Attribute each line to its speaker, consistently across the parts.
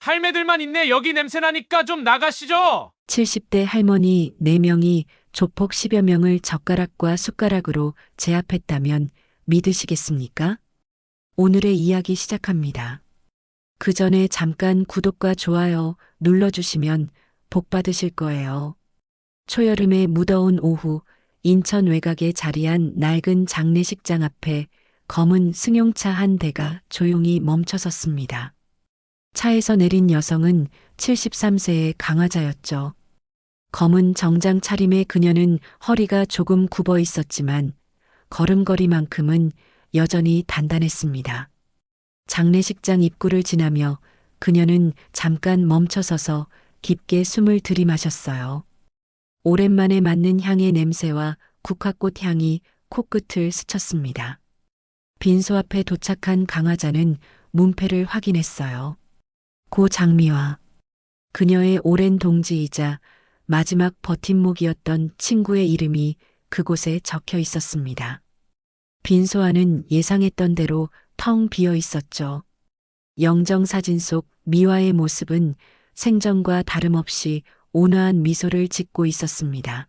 Speaker 1: 할매들만 있네. 여기 냄새나니까 좀 나가시죠.
Speaker 2: 70대 할머니 4명이 조폭 10여 명을 젓가락과 숟가락으로 제압했다면 믿으시겠습니까? 오늘의 이야기 시작합니다. 그 전에 잠깐 구독과 좋아요 눌러주시면 복 받으실 거예요. 초여름의 무더운 오후, 인천 외곽에 자리한 낡은 장례식장 앞에 검은 승용차 한 대가 조용히 멈춰섰습니다. 차에서 내린 여성은 73세의 강화자였죠. 검은 정장 차림의 그녀는 허리가 조금 굽어 있었지만 걸음걸이만큼은 여전히 단단했습니다. 장례식장 입구를 지나며 그녀는 잠깐 멈춰서서 깊게 숨을 들이마셨어요. 오랜만에 맡는 향의 냄새와 국화꽃 향이 코끝을 스쳤습니다. 빈소 앞에 도착한 강화자는 문패를 확인했어요. 고 장미화. 그녀의 오랜 동지이자 마지막 버팀목이었던 친구의 이름이 그곳에 적혀 있었습니다. 빈소 안은 예상했던 대로 텅 비어 있었죠. 영정사진 속 미화의 모습은 생전과 다름없이 온화한 미소를 짓고 있었습니다.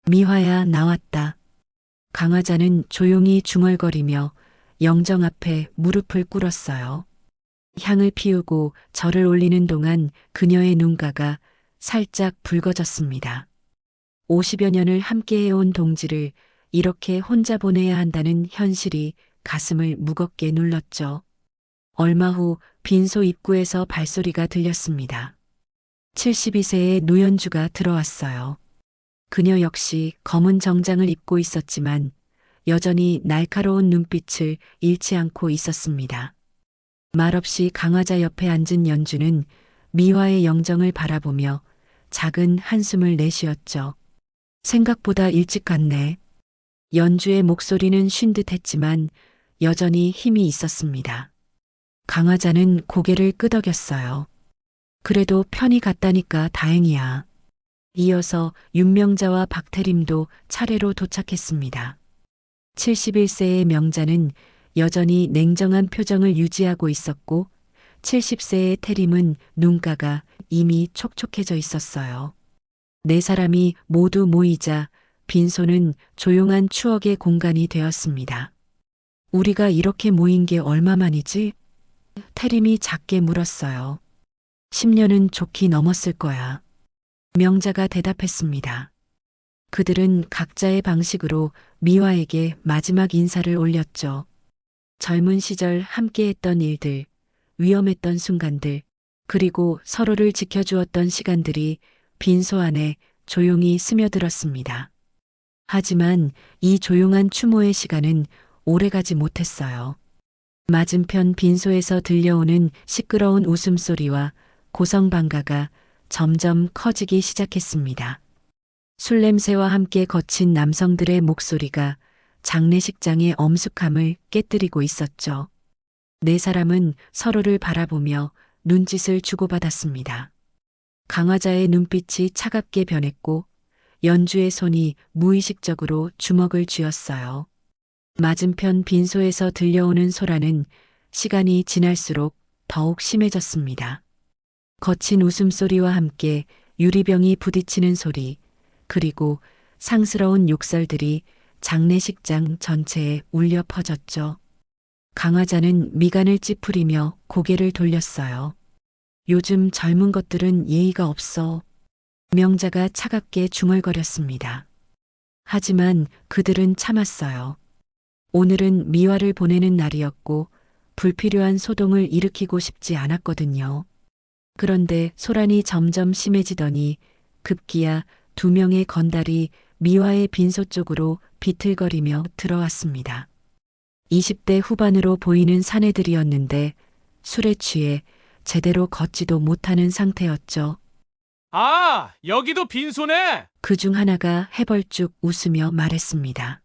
Speaker 2: 미화야, 나왔다. 강화자는 조용히 중얼거리며 영정 앞에 무릎을 꿇었어요. 향을 피우고 절을 올리는 동안 그녀의 눈가가 살짝 붉어졌습니다. 50여 년을 함께해온 동지를 이렇게 혼자 보내야 한다는 현실이 가슴을 무겁게 눌렀죠. 얼마 후 빈소 입구에서 발소리가 들렸습니다. 72세의 노연주가 들어왔어요. 그녀 역시 검은 정장을 입고 있었지만 여전히 날카로운 눈빛을 잃지 않고 있었습니다. 말없이 강화자 옆에 앉은 연주는 미화의 영정을 바라보며 작은 한숨을 내쉬었죠. 생각보다 일찍 갔네. 연주의 목소리는 쉰 듯했지만 여전히 힘이 있었습니다. 강화자는 고개를 끄덕였어요. 그래도 편히 갔다니까 다행이야. 이어서 윤명자와 박태림도 차례로 도착했습니다. 71세의 명자는 여전히 냉정한 표정을 유지하고 있었고 70세의 태림은 눈가가 이미 촉촉해져 있었어요. 네 사람이 모두 모이자 빈소는 조용한 추억의 공간이 되었습니다. 우리가 이렇게 모인 게 얼마만이지? 태림이 작게 물었어요. 10년은 좋게 넘었을 거야. 명자가 대답했습니다. 그들은 각자의 방식으로 미화에게 마지막 인사를 올렸죠. 젊은 시절 함께했던 일들, 위험했던 순간들, 그리고 서로를 지켜주었던 시간들이 빈소 안에 조용히 스며들었습니다. 하지만 이 조용한 추모의 시간은 오래가지 못했어요. 맞은편 빈소에서 들려오는 시끄러운 웃음소리와 고성방가가 점점 커지기 시작했습니다. 술 냄새와 함께 거친 남성들의 목소리가 장례식장의 엄숙함을 깨뜨리고 있었죠. 네 사람은 서로를 바라보며 눈짓을 주고받았습니다. 강화자의 눈빛이 차갑게 변했고 연주의 손이 무의식적으로 주먹을 쥐었어요. 맞은편 빈소에서 들려오는 소란은 시간이 지날수록 더욱 심해졌습니다. 거친 웃음소리와 함께 유리병이 부딪히는 소리, 그리고 상스러운 욕설들이 장례식장 전체에 울려 퍼졌죠. 강화자는 미간을 찌푸리며 고개를 돌렸어요. 요즘 젊은 것들은 예의가 없어. 명자가 차갑게 중얼거렸습니다. 하지만 그들은 참았어요. 오늘은 미화를 보내는 날이었고 불필요한 소동을 일으키고 싶지 않았거든요. 그런데 소란이 점점 심해지더니 급기야 2명의 건달이 미화의 빈소 쪽으로 비틀거리며 들어왔습니다. 20대 후반으로 보이는 사내들이었는데 술에 취해 제대로 걷지도 못하는 상태였죠.
Speaker 1: 아, 여기도 빈소네.
Speaker 2: 그중 하나가 해벌쭉 웃으며 말했습니다.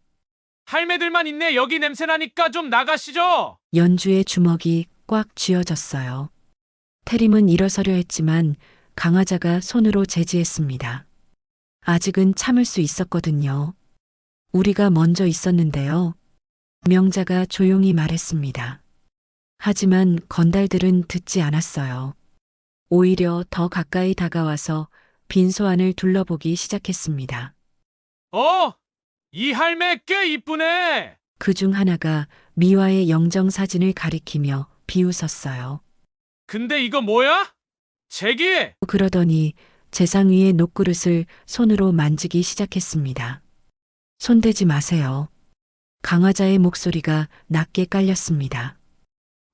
Speaker 1: 할매들만 있네. 여기 냄새나니까 좀 나가시죠.
Speaker 2: 연주의 주먹이 꽉 쥐어졌어요. 태림은 일어서려 했지만 강화자가 손으로 제지했습니다. 아직은 참을 수 있었거든요. 우리가 먼저 있었는데요. 명자가 조용히 말했습니다. 하지만 건달들은 듣지 않았어요. 오히려 더 가까이 다가와서 빈소안을 둘러보기 시작했습니다.
Speaker 1: 어? 이 할매 꽤 이쁘네.
Speaker 2: 그 중 하나가 미화의 영정 사진을 가리키며 비웃었어요.
Speaker 1: 근데 이거 뭐야? 제기!
Speaker 2: 그러더니 재상 위의 녹그릇을 손으로 만지기 시작했습니다. 손대지 마세요. 강화자의 목소리가 낮게 깔렸습니다.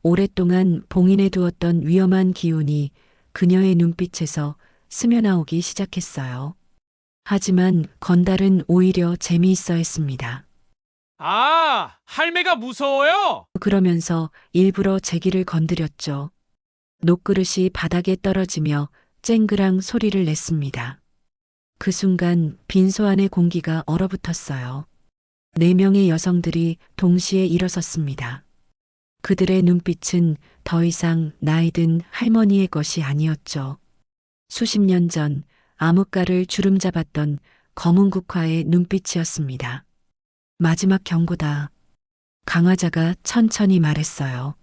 Speaker 2: 오랫동안 봉인해 두었던 위험한 기운이 그녀의 눈빛에서 스며나오기 시작했어요. 하지만 건달은 오히려 재미있어 했습니다.
Speaker 1: 아, 할매가 무서워요?
Speaker 2: 그러면서 일부러 제기를 건드렸죠. 녹그릇이 바닥에 떨어지며 쨍그랑 소리를 냈습니다. 그 순간 빈소 안의 공기가 얼어붙었어요. 4명의 여성들이 동시에 일어섰습니다. 그들의 눈빛은 더 이상 나이든 할머니의 것이 아니었죠. 수십 년 전 암흑가를 주름잡았던 검은 국화의 눈빛이었습니다. 마지막 경고다. 강화자가 천천히 말했어요.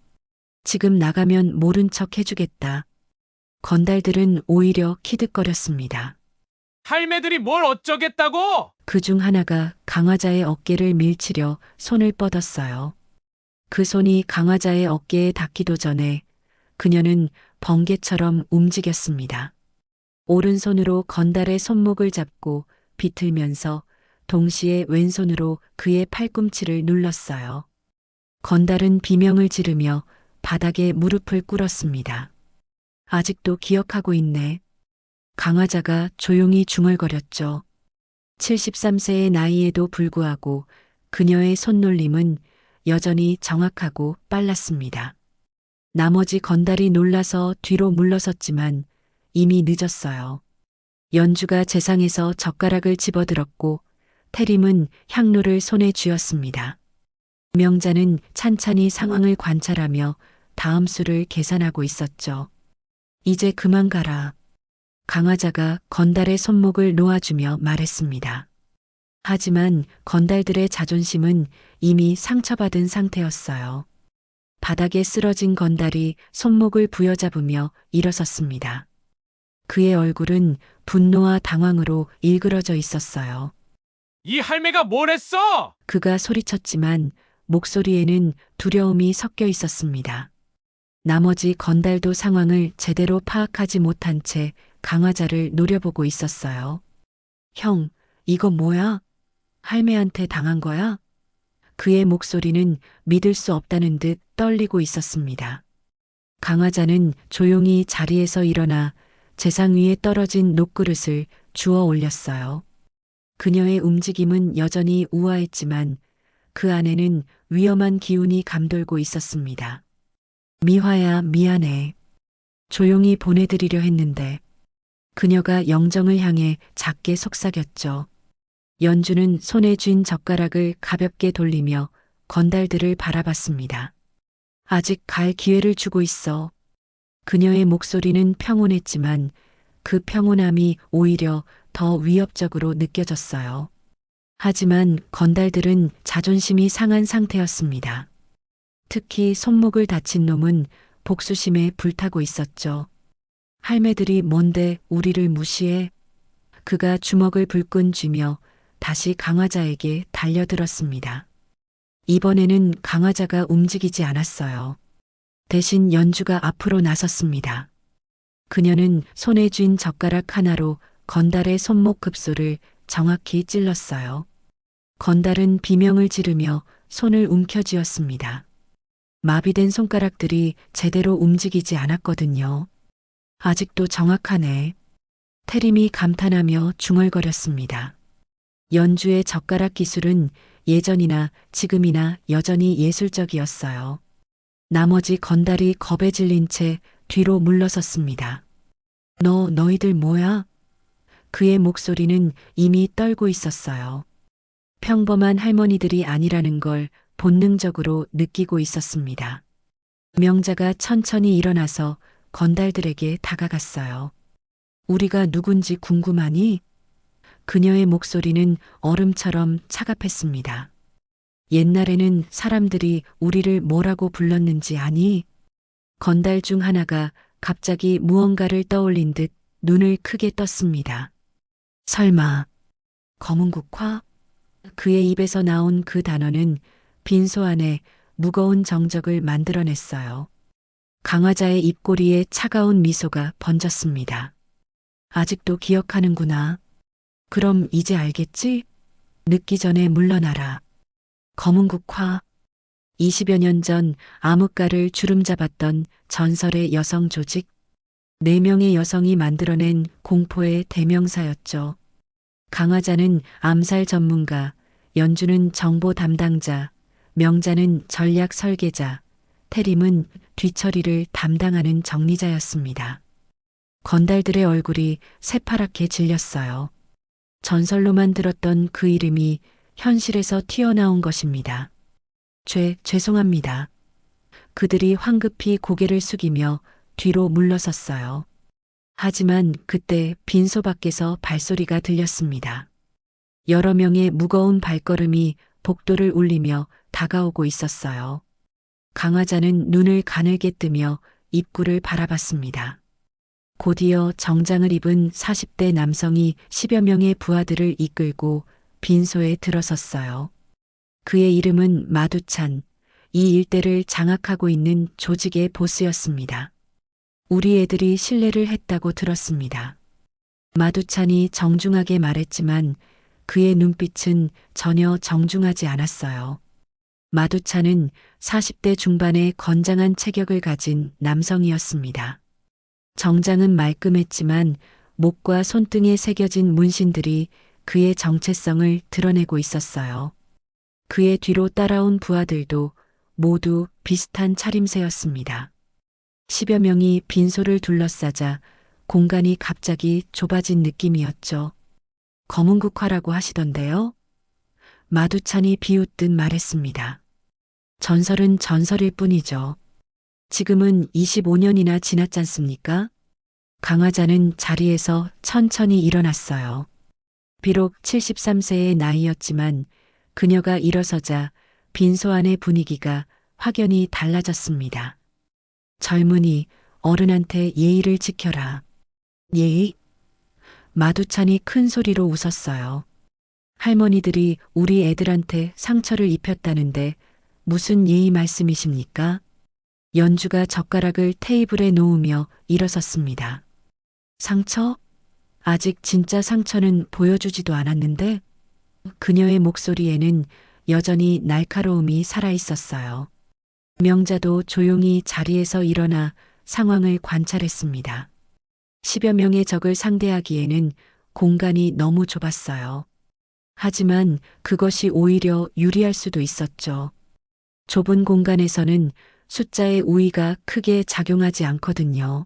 Speaker 2: 지금 나가면 모른 척 해주겠다. 건달들은 오히려 키득거렸습니다.
Speaker 1: 할매들이 뭘 어쩌겠다고?
Speaker 2: 그 중 하나가 강화자의 어깨를 밀치려 손을 뻗었어요. 그 손이 강화자의 어깨에 닿기도 전에 그녀는 번개처럼 움직였습니다. 오른손으로 건달의 손목을 잡고 비틀면서 동시에 왼손으로 그의 팔꿈치를 눌렀어요. 건달은 비명을 지르며 바닥에 무릎을 꿇었습니다. 아직도 기억하고 있네. 강화자가 조용히 중얼거렸죠. 73세의 나이에도 불구하고 그녀의 손놀림은 여전히 정확하고 빨랐습니다. 나머지 건달이 놀라서 뒤로 물러섰지만 이미 늦었어요. 연주가 재상에서 젓가락을 집어들었고 태림은 향로를 손에 쥐었습니다. 명자는 찬찬히 상황을 관찰하며 다음 수를 계산하고 있었죠. 이제 그만 가라. 강화자가 건달의 손목을 놓아주며 말했습니다. 하지만 건달들의 자존심은 이미 상처받은 상태였어요. 바닥에 쓰러진 건달이 손목을 부여잡으며 일어섰습니다. 그의 얼굴은 분노와 당황으로 일그러져 있었어요.
Speaker 1: 이 할매가 뭘 했어?
Speaker 2: 그가 소리쳤지만 목소리에는 두려움이 섞여 있었습니다. 나머지 건달도 상황을 제대로 파악하지 못한 채 강화자를 노려보고 있었어요. 형, 이거 뭐야? 할매한테 당한 거야? 그의 목소리는 믿을 수 없다는 듯 떨리고 있었습니다. 강화자는 조용히 자리에서 일어나 재상 위에 떨어진 녹그릇을 주워 올렸어요. 그녀의 움직임은 여전히 우아했지만 그 안에는 위험한 기운이 감돌고 있었습니다. 미화야, 미안해. 조용히 보내드리려 했는데. 그녀가 영정을 향해 작게 속삭였죠. 연주는 손에 쥔 젓가락을 가볍게 돌리며 건달들을 바라봤습니다. 아직 갈 기회를 주고 있어. 그녀의 목소리는 평온했지만 그 평온함이 오히려 더 위협적으로 느껴졌어요. 하지만 건달들은 자존심이 상한 상태였습니다. 특히 손목을 다친 놈은 복수심에 불타고 있었죠. 할매들이 뭔데 우리를 무시해? 그가 주먹을 불끈 쥐며 다시 강화자에게 달려들었습니다. 이번에는 강화자가 움직이지 않았어요. 대신 연주가 앞으로 나섰습니다. 그녀는 손에 쥔 젓가락 하나로 건달의 손목 급소를 정확히 찔렀어요. 건달은 비명을 지르며 손을 움켜쥐었습니다. 마비된 손가락들이 제대로 움직이지 않았거든요. 아직도 정확하네. 태림이 감탄하며 중얼거렸습니다. 연주의 젓가락 기술은 예전이나 지금이나 여전히 예술적이었어요. 나머지 건달이 겁에 질린 채 뒤로 물러섰습니다. 너희들 뭐야? 그의 목소리는 이미 떨고 있었어요. 평범한 할머니들이 아니라는 걸 본능적으로 느끼고 있었습니다. 명자가 천천히 일어나서 건달들에게 다가갔어요. 우리가 누군지 궁금하니? 그녀의 목소리는 얼음처럼 차갑했습니다. 옛날에는 사람들이 우리를 뭐라고 불렀는지 아니? 건달 중 하나가 갑자기 무언가를 떠올린 듯 눈을 크게 떴습니다. 설마 검은국화? 그의 입에서 나온 그 단어는 빈소 안에 무거운 정적을 만들어냈어요. 강화자의 입꼬리에 차가운 미소가 번졌습니다. 아직도 기억하는구나. 그럼 이제 알겠지? 늦기 전에 물러나라. 검은국화. 20여 년 전 암흑가를 주름잡았던 전설의 여성 조직. 4명의 여성이 만들어낸 공포의 대명사였죠. 강화자는 암살 전문가, 연주는 정보 담당자, 명자는 전략 설계자, 태림은 뒤처리를 담당하는 정리자였습니다. 건달들의 얼굴이 새파랗게 질렸어요. 전설로만 들었던 그 이름이 현실에서 튀어나온 것입니다. 죄송합니다. 그들이 황급히 고개를 숙이며 뒤로 물러섰어요. 하지만 그때 빈소 밖에서 발소리가 들렸습니다. 여러 명의 무거운 발걸음이 복도를 울리며 다가오고 있었어요. 강화자는 눈을 가늘게 뜨며 입구를 바라봤습니다. 곧이어 정장을 입은 40대 남성이 10여 명의 부하들을 이끌고 빈소에 들어섰어요. 그의 이름은 마두찬, 이 일대를 장악하고 있는 조직의 보스였습니다. 우리 애들이 신뢰를 했다고 들었습니다. 마두찬이 정중하게 말했지만 그의 눈빛은 전혀 정중하지 않았어요. 마두찬은 40대 중반의 건장한 체격을 가진 남성이었습니다. 정장은 말끔했지만 목과 손등에 새겨진 문신들이 그의 정체성을 드러내고 있었어요. 그의 뒤로 따라온 부하들도 모두 비슷한 차림새였습니다. 10여 명이 빈소를 둘러싸자 공간이 갑자기 좁아진 느낌이었죠. 검은국화라고 하시던데요? 마두찬이 비웃듯 말했습니다. 전설은 전설일 뿐이죠. 지금은 25년이나 지났지 않습니까? 강화자는 자리에서 천천히 일어났어요. 비록 73세의 나이였지만 그녀가 일어서자 빈소 안의 분위기가 확연히 달라졌습니다. 젊은이, 어른한테 예의를 지켜라. 예의? 마두찬이 큰 소리로 웃었어요. 할머니들이 우리 애들한테 상처를 입혔다는데 무슨 예의 말씀이십니까? 연주가 젓가락을 테이블에 놓으며 일어섰습니다. 상처? 아직 진짜 상처는 보여주지도 않았는데? 그녀의 목소리에는 여전히 날카로움이 살아있었어요. 명자도 조용히 자리에서 일어나 상황을 관찰했습니다. 10여 명의 적을 상대하기에는 공간이 너무 좁았어요. 하지만 그것이 오히려 유리할 수도 있었죠. 좁은 공간에서는 숫자의 우위가 크게 작용하지 않거든요.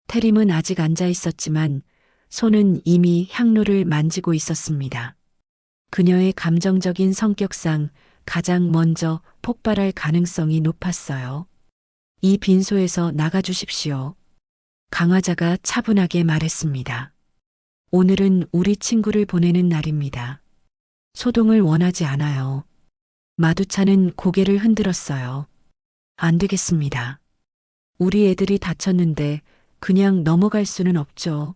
Speaker 2: 태림은 아직 앉아 있었지만 손은 이미 향로를 만지고 있었습니다. 그녀의 감정적인 성격상 가장 먼저 폭발할 가능성이 높았어요. 이 빈소에서 나가주십시오. 강화자가 차분하게 말했습니다. 오늘은 우리 친구를 보내는 날입니다. 소동을 원하지 않아요. 마두찬은 고개를 흔들었어요. 안 되겠습니다. 우리 애들이 다쳤는데 그냥 넘어갈 수는 없죠.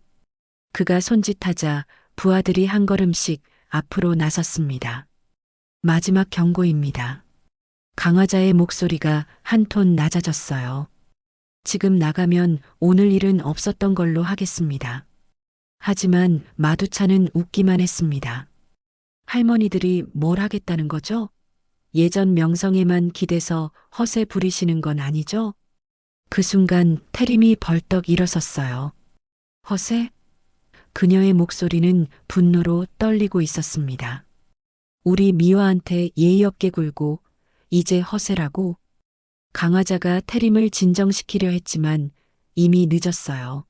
Speaker 2: 그가 손짓하자 부하들이 한 걸음씩 앞으로 나섰습니다. 마지막 경고입니다. 강화자의 목소리가 한 톤 낮아졌어요. 지금 나가면 오늘 일은 없었던 걸로 하겠습니다. 하지만 마두찬은 웃기만 했습니다. 할머니들이 뭘 하겠다는 거죠? 예전 명성에만 기대서 허세 부리시는 건 아니죠? 그 순간 태림이 벌떡 일어섰어요. 허세? 그녀의 목소리는 분노로 떨리고 있었습니다. 우리 미화한테 예의 없게 굴고 이제 허세라고? 강화자가 태림을 진정시키려 했지만 이미 늦었어요.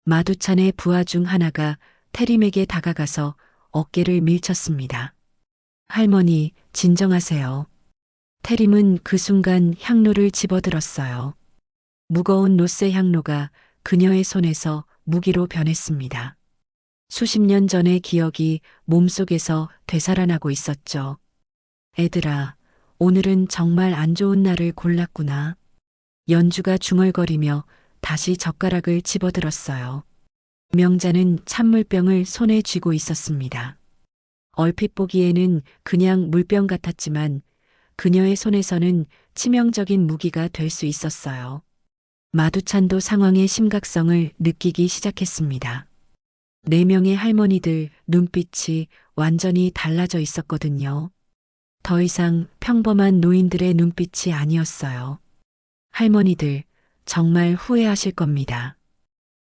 Speaker 2: 마두찬의 부하 중 하나가 태림에게 다가가서 어깨를 밀쳤습니다. 할머니, 진정하세요. 태림은 그 순간 향로를 집어들었어요. 무거운 노쇠 향로가 그녀의 손에서 무기로 변했습니다. 수십 년 전의 기억이 몸속에서 되살아나고 있었죠. 애들아, 오늘은 정말 안 좋은 날을 골랐구나. 연주가 중얼거리며 다시 젓가락을 집어들었어요. 명자는 찬물병을 손에 쥐고 있었습니다. 얼핏 보기에는 그냥 물병 같았지만 그녀의 손에서는 치명적인 무기가 될 수 있었어요. 마두찬도 상황의 심각성을 느끼기 시작했습니다. 네 명의 할머니들 눈빛이 완전히 달라져 있었거든요. 더 이상 평범한 노인들의 눈빛이 아니었어요. 할머니들, 정말 후회하실 겁니다.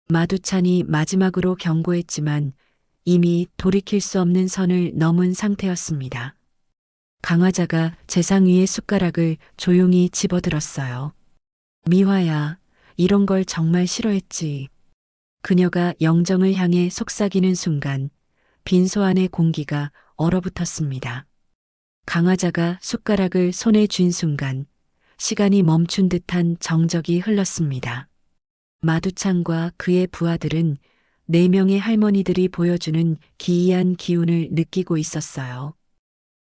Speaker 2: 마두찬이 마지막으로 경고했지만 이미 돌이킬 수 없는 선을 넘은 상태였습니다. 강화자가 재상 위의 숟가락을 조용히 집어들었어요. 미화야, 이런 걸 정말 싫어했지. 그녀가 영정을 향해 속삭이는 순간 빈소 안의 공기가 얼어붙었습니다. 강화자가 숟가락을 손에 쥔 순간 시간이 멈춘 듯한 정적이 흘렀습니다. 마두찬과 그의 부하들은 네 명의 할머니들이 보여주는 기이한 기운을 느끼고 있었어요.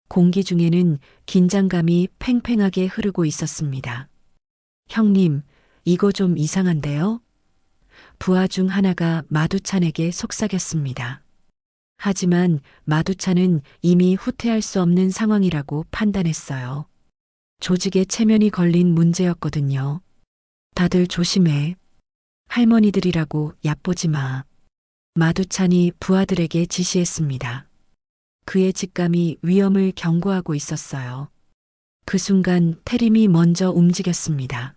Speaker 2: 공기 중에는 긴장감이 팽팽하게 흐르고 있었습니다. 형님, 이거 좀 이상한데요? 부하 중 하나가 마두찬에게 속삭였습니다. 하지만 마두찬은 이미 후퇴할 수 없는 상황이라고 판단했어요. 조직에 체면이 걸린 문제였거든요. 다들 조심해. 할머니들이라고 얕보지 마. 마두찬이 부하들에게 지시했습니다. 그의 직감이 위험을 경고하고 있었어요. 그 순간 태림이 먼저 움직였습니다.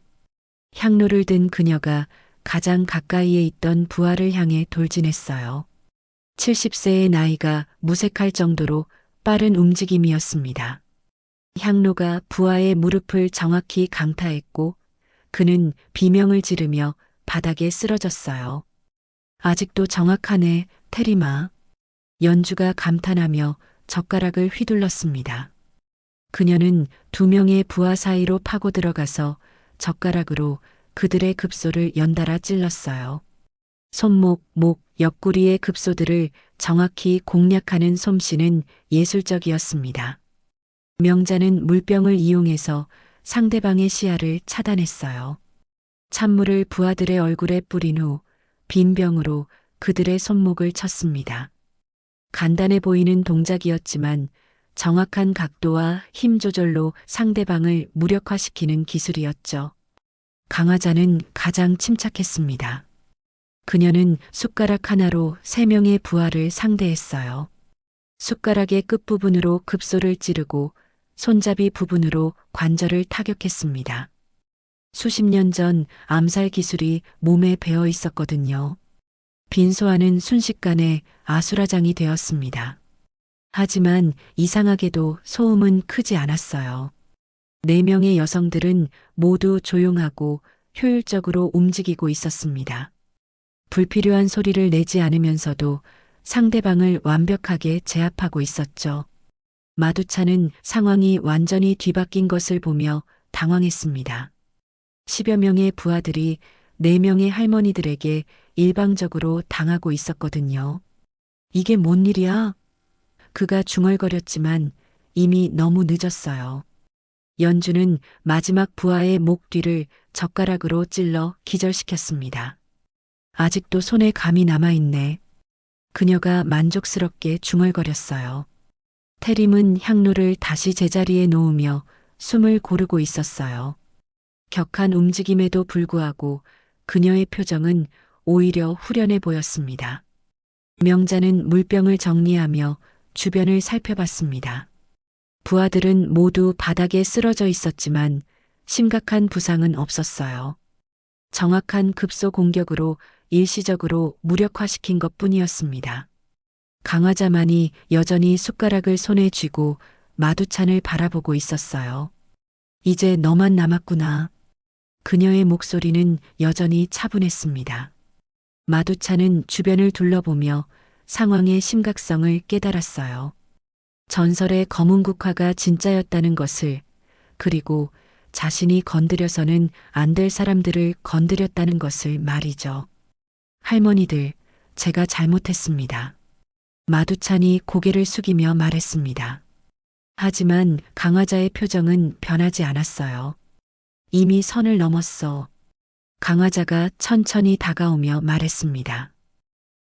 Speaker 2: 향로를 든 그녀가 가장 가까이에 있던 부하를 향해 돌진했어요. 70세의 나이가 무색할 정도로 빠른 움직임이었습니다. 향로가 부하의 무릎을 정확히 강타했고 그는 비명을 지르며 바닥에 쓰러졌어요. 아직도 정확하네, 테리마. 연주가 감탄하며 젓가락을 휘둘렀습니다. 그녀는 두 명의 부하 사이로 파고 들어가서 젓가락으로 그들의 급소를 연달아 찔렀어요. 손목, 목, 옆구리의 급소들을 정확히 공략하는 솜씨는 예술적이었습니다. 명자는 물병을 이용해서 상대방의 시야를 차단했어요. 찬물을 부하들의 얼굴에 뿌린 후 빈 병으로 그들의 손목을 쳤습니다. 간단해 보이는 동작이었지만 정확한 각도와 힘 조절로 상대방을 무력화시키는 기술이었죠. 강화자는 가장 침착했습니다. 그녀는 숟가락 하나로 세 명의 부하를 상대했어요. 숟가락의 끝부분으로 급소를 찌르고 손잡이 부분으로 관절을 타격했습니다. 수십 년 전 암살 기술이 몸에 배어 있었거든요. 빈소아는 순식간에 아수라장이 되었습니다. 하지만 이상하게도 소음은 크지 않았어요. 네 명의 여성들은 모두 조용하고 효율적으로 움직이고 있었습니다. 불필요한 소리를 내지 않으면서도 상대방을 완벽하게 제압하고 있었죠. 마두찬은 상황이 완전히 뒤바뀐 것을 보며 당황했습니다. 10여 명의 부하들이 4명의 할머니들에게 일방적으로 당하고 있었거든요. 이게 뭔 일이야? 그가 중얼거렸지만 이미 너무 늦었어요. 연주는 마지막 부하의 목 뒤를 젓가락으로 찔러 기절시켰습니다. 아직도 손에 감이 남아있네. 그녀가 만족스럽게 중얼거렸어요. 태림은 향로를 다시 제자리에 놓으며 숨을 고르고 있었어요. 격한 움직임에도 불구하고 그녀의 표정은 오히려 후련해 보였습니다. 명자는 물병을 정리하며 주변을 살펴봤습니다. 부하들은 모두 바닥에 쓰러져 있었지만 심각한 부상은 없었어요. 정확한 급소 공격으로 일시적으로 무력화시킨 것뿐이었습니다. 강화자만이 여전히 숟가락을 손에 쥐고 마두찬을 바라보고 있었어요. 이제 너만 남았구나. 그녀의 목소리는 여전히 차분했습니다. 마두찬은 주변을 둘러보며 상황의 심각성을 깨달았어요. 전설의 검은 국화가 진짜였다는 것을, 그리고 자신이 건드려서는 안 될 사람들을 건드렸다는 것을 말이죠. 할머니들, 제가 잘못했습니다. 마두찬이 고개를 숙이며 말했습니다. 하지만 강화자의 표정은 변하지 않았어요. 이미 선을 넘었어. 강화자가 천천히 다가오며 말했습니다.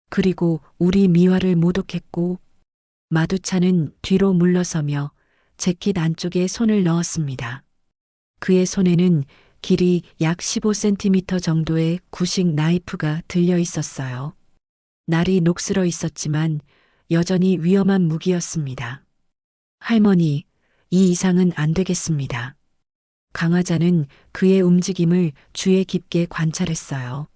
Speaker 2: 그리고 우리 미화를 모독했고 마두차는 뒤로 물러서며 재킷 안쪽에 손을 넣었습니다. 그의 손에는 길이 약 15cm 정도의 구식 나이프가 들려 있었어요. 날이 녹슬어 있었지만 여전히 위험한 무기였습니다. 할머니, 이 이상은 안 되겠습니다. 강화자는 그의 움직임을 주의 깊게 관찰했어요.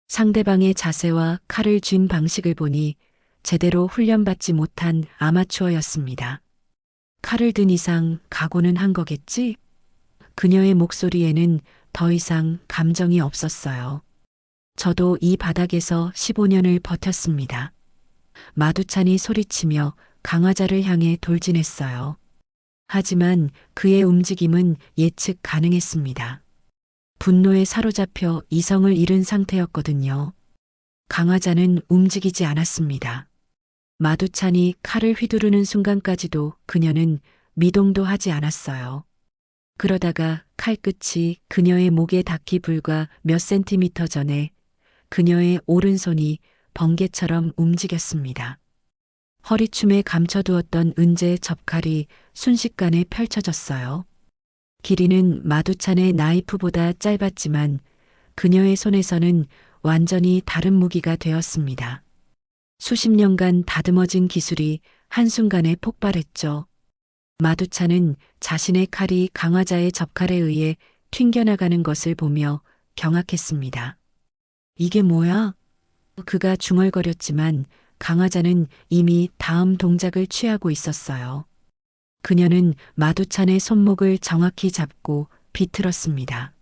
Speaker 2: 상대방의 자세와 칼을 쥔 방식을 보니 제대로 훈련받지 못한 아마추어였습니다. 칼을 든 이상 각오는 한 거겠지? 그녀의 목소리에는 더 이상 감정이 없었어요. 저도 이 바닥에서 15년을 버텼습니다. 마두찬이 소리치며 강화자를 향해 돌진했어요. 하지만 그의 움직임은 예측 가능했습니다. 분노에 사로잡혀 이성을 잃은 상태였거든요. 강화자는 움직이지 않았습니다. 마두찬이 칼을 휘두르는 순간까지도 그녀는 미동도 하지 않았어요. 그러다가 칼끝이 그녀의 목에 닿기 불과 몇 센티미터 전에 그녀의 오른손이 번개처럼 움직였습니다. 허리춤에 감춰두었던 은재 접칼이 순식간에 펼쳐졌어요. 길이는 마두찬의 나이프보다 짧았지만 그녀의 손에서는 완전히 다른 무기가 되었습니다. 수십 년간 다듬어진 기술이 한순간에 폭발했죠. 마두찬은 자신의 칼이 강화자의 접칼에 의해 튕겨나가는 것을 보며 경악했습니다. 이게 뭐야? 그가 중얼거렸지만 강화자는 이미 다음 동작을 취하고 있었어요. 그녀는 마두찬의 손목을 정확히 잡고 비틀었습니다.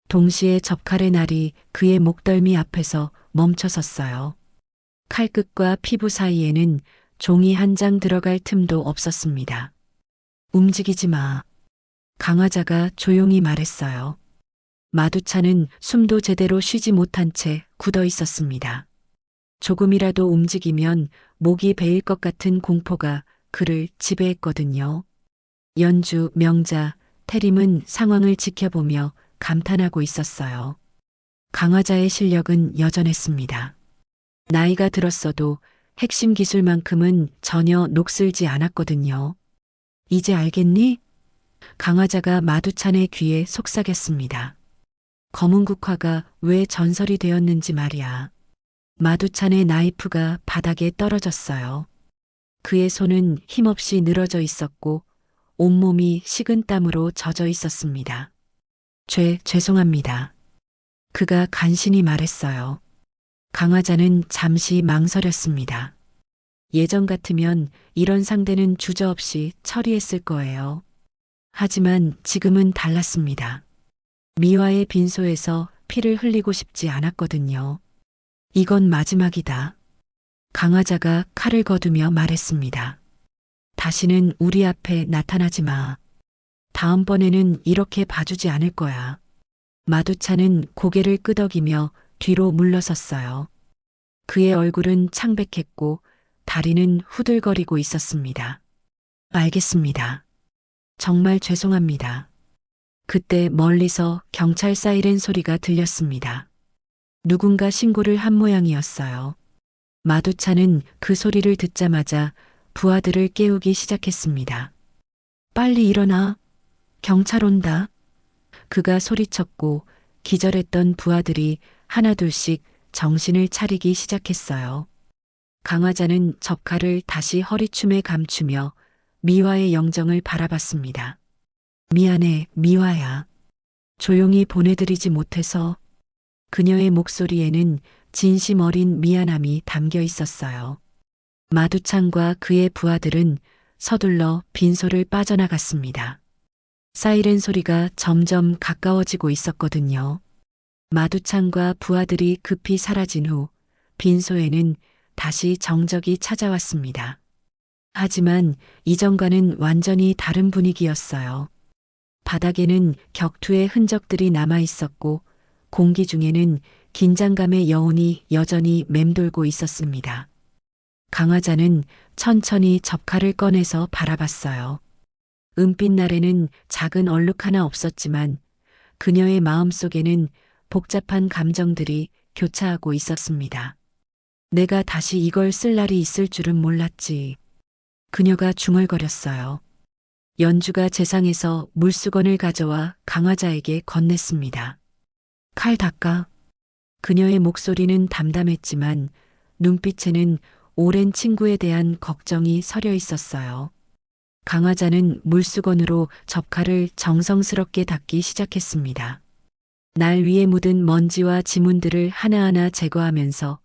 Speaker 2: 동시에 접칼의 날이 그의 목덜미 앞에서 멈춰섰어요. 칼끝과 피부 사이에는 종이 한 장 들어갈 틈도 없었습니다. 움직이지 마. 강화자가 조용히 말했어요. 마두찬은 숨도 제대로 쉬지 못한 채 굳어 있었습니다. 조금이라도 움직이면 목이 베일 것 같은 공포가 그를 지배했거든요. 연주, 명자, 태림은 상황을 지켜보며 감탄하고 있었어요. 강화자의 실력은 여전했습니다. 나이가 들었어도 핵심 기술만큼은 전혀 녹슬지 않았거든요. 이제 알겠니? 강화자가 마두찬의 귀에 속삭였습니다. 검은 국화가 왜 전설이 되었는지 말이야. 마두찬의 나이프가 바닥에 떨어졌어요. 그의 손은 힘없이 늘어져 있었고 온몸이 식은 땀으로 젖어 있었습니다. 죄송합니다. 그가 간신히 말했어요. 강화자는 잠시 망설였습니다. 예전 같으면 이런 상대는 주저없이 처리했을 거예요. 하지만 지금은 달랐습니다. 미화의 빈소에서 피를 흘리고 싶지 않았거든요. 이건 마지막이다. 강화자가 칼을 거두며 말했습니다. 다시는 우리 앞에 나타나지 마. 다음번에는 이렇게 봐주지 않을 거야. 마두찬은 고개를 끄덕이며 뒤로 물러섰어요. 그의 얼굴은 창백했고 다리는 후들거리고 있었습니다. 알겠습니다. 정말 죄송합니다. 그때 멀리서 경찰 사이렌 소리가 들렸습니다. 누군가 신고를 한 모양이었어요. 마두찬은 그 소리를 듣자마자 부하들을 깨우기 시작했습니다. 빨리 일어나. 경찰 온다. 그가 소리쳤고 기절했던 부하들이 하나둘씩 정신을 차리기 시작했어요. 강화자는 접칼을 다시 허리춤에 감추며 미화의 영정을 바라봤습니다. 미안해, 미화야. 조용히 보내드리지 못해서. 그녀의 목소리에는 진심 어린 미안함이 담겨 있었어요. 마두찬과 그의 부하들은 서둘러 빈소를 빠져나갔습니다. 사이렌 소리가 점점 가까워지고 있었거든요. 마두찬과 부하들이 급히 사라진 후 빈소에는 다시 정적이 찾아왔습니다. 하지만 이전과는 완전히 다른 분위기였어요. 바닥에는 격투의 흔적들이 남아 있었고 공기 중에는 긴장감의 여운이 여전히 맴돌고 있었습니다. 강화자는 천천히 접칼을 꺼내서 바라봤어요. 은빛 날에는 작은 얼룩 하나 없었지만 그녀의 마음속에는 복잡한 감정들이 교차하고 있었습니다. 내가 다시 이걸 쓸 날이 있을 줄은 몰랐지. 그녀가 중얼거렸어요. 연주가 재상에서 물수건을 가져와 강화자에게 건넸습니다. 칼 닦아. 그녀의 목소리는 담담했지만 눈빛에는 오랜 친구에 대한 걱정이 서려 있었어요. 강화자는 물수건으로 접칼을 정성스럽게 닦기 시작했습니다. 날 위에 묻은 먼지와 지문들을 하나하나 제거하면서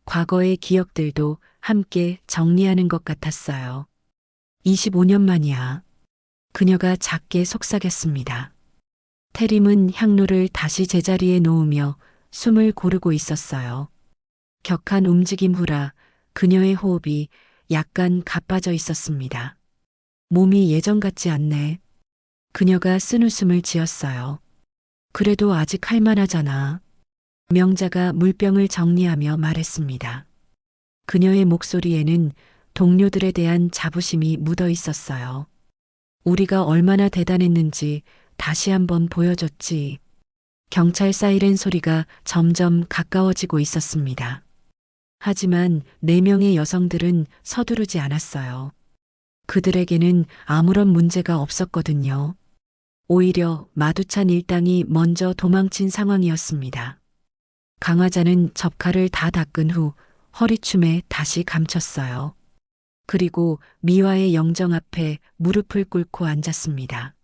Speaker 2: 과거의 기억들도 함께 정리하는 것 같았어요. 25년 만이야. 그녀가 작게 속삭였습니다. 태림은 향로를 다시 제자리에 놓으며 숨을 고르고 있었어요. 격한 움직임 후라 그녀의 호흡이 약간 가빠져 있었습니다. 몸이 예전 같지 않네. 그녀가 쓴웃음을 지었어요. 그래도 아직 할만하잖아. 명자가 물병을 정리하며 말했습니다. 그녀의 목소리에는 동료들에 대한 자부심이 묻어 있었어요. 우리가 얼마나 대단했는지 다시 한번 보여줬지. 경찰 사이렌 소리가 점점 가까워지고 있었습니다. 하지만 4명의 여성들은 서두르지 않았어요. 그들에게는 아무런 문제가 없었거든요. 오히려 마두찬 일당이 먼저 도망친 상황이었습니다. 강화자는 접칼을 다 닦은 후 허리춤에 다시 감췄어요. 그리고 미화의 영정 앞에 무릎을 꿇고 앉았습니다.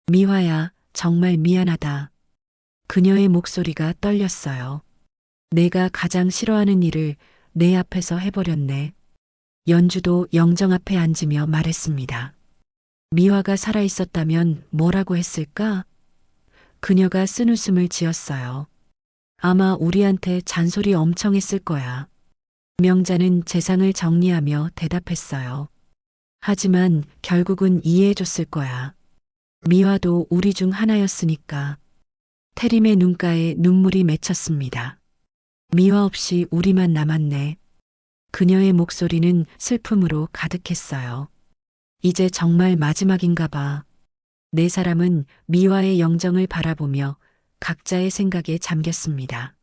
Speaker 2: 미화야, 정말 미안하다. 그녀의 목소리가 떨렸어요. 내가 가장 싫어하는 일을 내 앞에서 해버렸네. 연주도 영정 앞에 앉으며 말했습니다. 미화가 살아있었다면 뭐라고 했을까? 그녀가 쓴웃음을 지었어요. 아마 우리한테 잔소리 엄청 했을 거야. 명자는 재상을 정리하며 대답했어요. 하지만 결국은 이해해줬을 거야. 미화도 우리 중 하나였으니까. 태림의 눈가에 눈물이 맺혔습니다. 미화 없이 우리만 남았네. 그녀의 목소리는 슬픔으로 가득했어요. 이제 정말 마지막인가 봐. 4사람은 미화의 영정을 바라보며 각자의 생각에 잠겼습니다.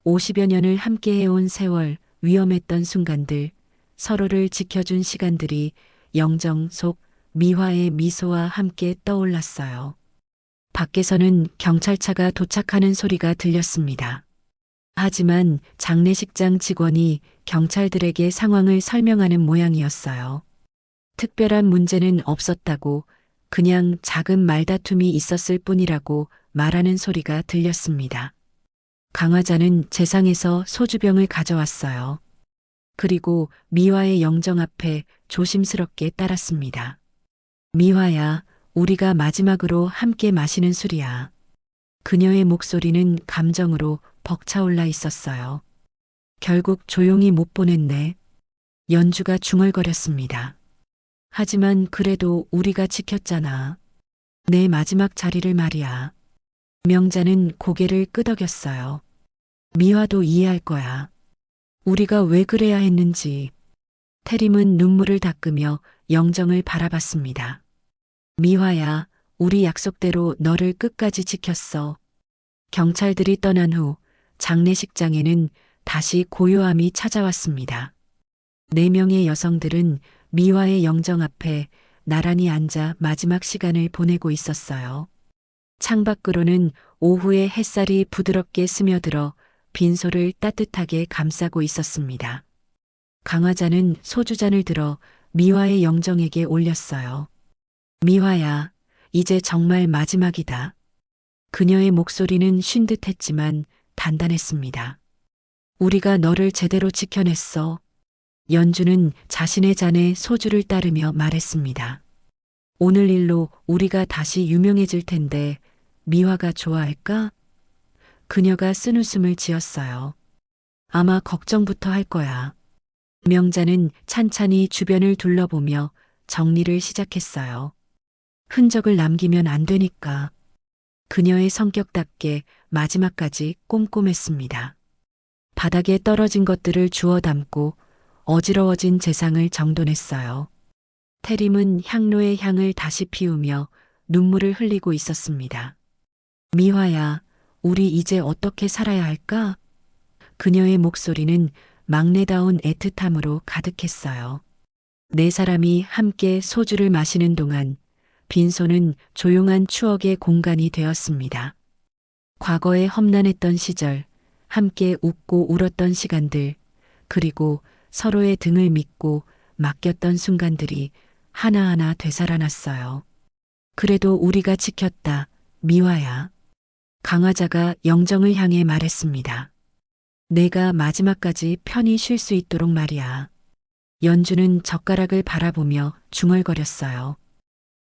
Speaker 2: 50여 년을 함께 해온 세월, 위험했던 순간들, 서로를 지켜준 시간들이 영정 속 미화의 미소와 함께 떠올랐어요. 밖에서는 경찰차가 도착하는 소리가 들렸습니다. 하지만 장례식장 직원이 경찰들에게 상황을 설명하는 모양이었어요. 특별한 문제는 없었다고, 그냥 작은 말다툼이 있었을 뿐이라고 말하는 소리가 들렸습니다. 강화자는 재상에서 소주병을 가져왔어요. 그리고 미화의 영정 앞에 조심스럽게 따랐습니다. 미화야, 우리가 마지막으로 함께 마시는 술이야. 그녀의 목소리는 감정으로 벅차올라 있었어요. 결국 조용히 못 보냈네. 연주가 중얼거렸습니다. 하지만 그래도 우리가 지켰잖아. 내 마지막 자리를 말이야. 명자는 고개를 끄덕였어요. 미화도 이해할 거야. 우리가 왜 그래야 했는지. 태림은 눈물을 닦으며 영정을 바라봤습니다. 미화야, 우리 약속대로 너를 끝까지 지켰어. 경찰들이 떠난 후 장례식장에는 다시 고요함이 찾아왔습니다. 4명의 여성들은 미화의 영정 앞에 나란히 앉아 마지막 시간을 보내고 있었어요. 창밖으로는 오후의 햇살이 부드럽게 스며들어 빈소를 따뜻하게 감싸고 있었습니다. 강화자는 소주잔을 들어 미화의 영정에게 올렸어요. 미화야, 이제 정말 마지막이다. 그녀의 목소리는 쉰 듯했지만 단단했습니다. 우리가 너를 제대로 지켜냈어. 연주는 자신의 잔에 소주를 따르며 말했습니다. 오늘 일로 우리가 다시 유명해질 텐데 미화가 좋아할까? 그녀가 쓴웃음을 지었어요. 아마 걱정부터 할 거야. 명자는 찬찬히 주변을 둘러보며 정리를 시작했어요. 흔적을 남기면 안 되니까. 그녀의 성격답게 마지막까지 꼼꼼했습니다. 바닥에 떨어진 것들을 주워 담고 어지러워진 재상을 정돈했어요. 태림은 향로의 향을 다시 피우며 눈물을 흘리고 있었습니다. 미화야, 우리 이제 어떻게 살아야 할까? 그녀의 목소리는 막내다운 애틋함으로 가득했어요. 네 사람이 함께 소주를 마시는 동안 빈소는 조용한 추억의 공간이 되었습니다. 과거에 험난했던 시절, 함께 웃고 울었던 시간들, 그리고 서로의 등을 믿고 맡겼던 순간들이 하나하나 되살아났어요. 그래도 우리가 지켰다, 미화야. 강화자가 영정을 향해 말했습니다. 내가 마지막까지 편히 쉴 수 있도록 말이야. 연주는 젓가락을 바라보며 중얼거렸어요.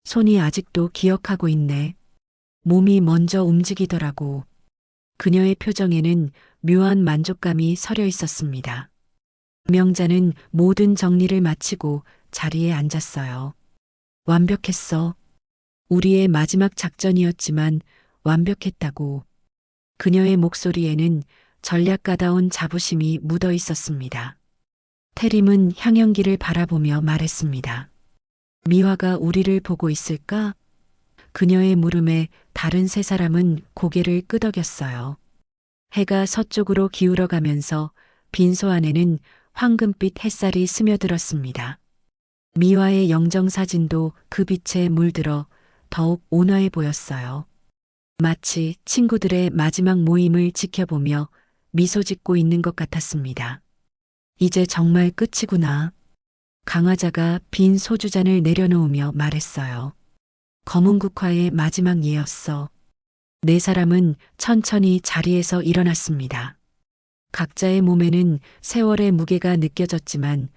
Speaker 2: 손이 아직도 기억하고 있네. 몸이 먼저 움직이더라고. 그녀의 표정에는 묘한 만족감이 서려 있었습니다. 명자는 모든 정리를 마치고 자리에 앉았어요. 완벽했어. 우리의 마지막 작전이었지만 완벽했다고. 그녀의 목소리에는 전략가다운 자부심이 묻어 있었습니다. 태림은 향연기를 바라보며 말했습니다. 미화가 우리를 보고 있을까? 그녀의 물음에 다른 세 사람은 고개를 끄덕였어요. 해가 서쪽으로 기울어가면서 빈소 안에는 황금빛 햇살이 스며들었습니다. 미화의 영정사진도 그 빛에 물들어 더욱 온화해 보였어요. 마치 친구들의 마지막 모임을 지켜보며 미소 짓고 있는 것 같았습니다. 이제 정말 끝이구나. 강화자가 빈 소주잔을 내려놓으며 말했어요. 검은국화의 마지막 예였어. 네 사람은 천천히 자리에서 일어났습니다. 각자의 몸에는 세월의 무게가 느껴졌지만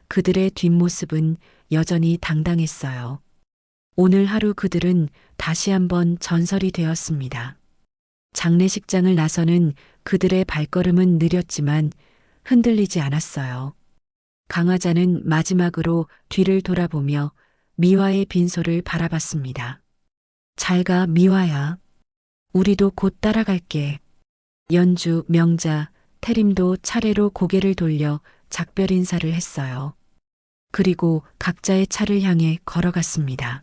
Speaker 2: 그들의 뒷모습은 여전히 당당했어요. 오늘 하루 그들은 다시 한번 전설이 되었습니다. 장례식장을 나서는 그들의 발걸음은 느렸지만 흔들리지 않았어요. 강화자는 마지막으로 뒤를 돌아보며 미화의 빈소를 바라봤습니다. 잘 가, 미화야. 우리도 곧 따라갈게. 연주, 명자, 태림도 차례로 고개를 돌려 작별 인사를 했어요. 그리고 각자의 차를 향해 걸어갔습니다.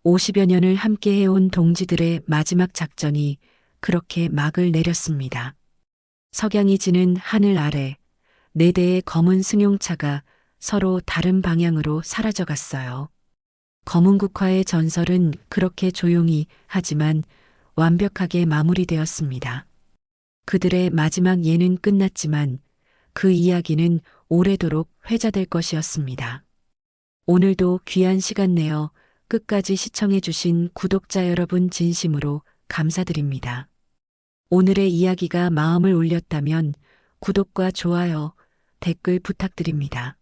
Speaker 2: 50여 년을 함께 해온 동지들의 마지막 작전이 그렇게 막을 내렸습니다. 석양이 지는 하늘 아래 네 대의 검은 승용차가 서로 다른 방향으로 사라져갔어요. 검은국화의 전설은 그렇게 조용히 하지만 완벽하게 마무리되었습니다. 그들의 마지막 예는 끝났지만 그 이야기는 오래도록 회자될 것이었습니다. 오늘도 귀한 시간 내어 끝까지 시청해주신 구독자 여러분 진심으로 감사드립니다. 오늘의 이야기가 마음을 울렸다면 구독과 좋아요, 댓글 부탁드립니다.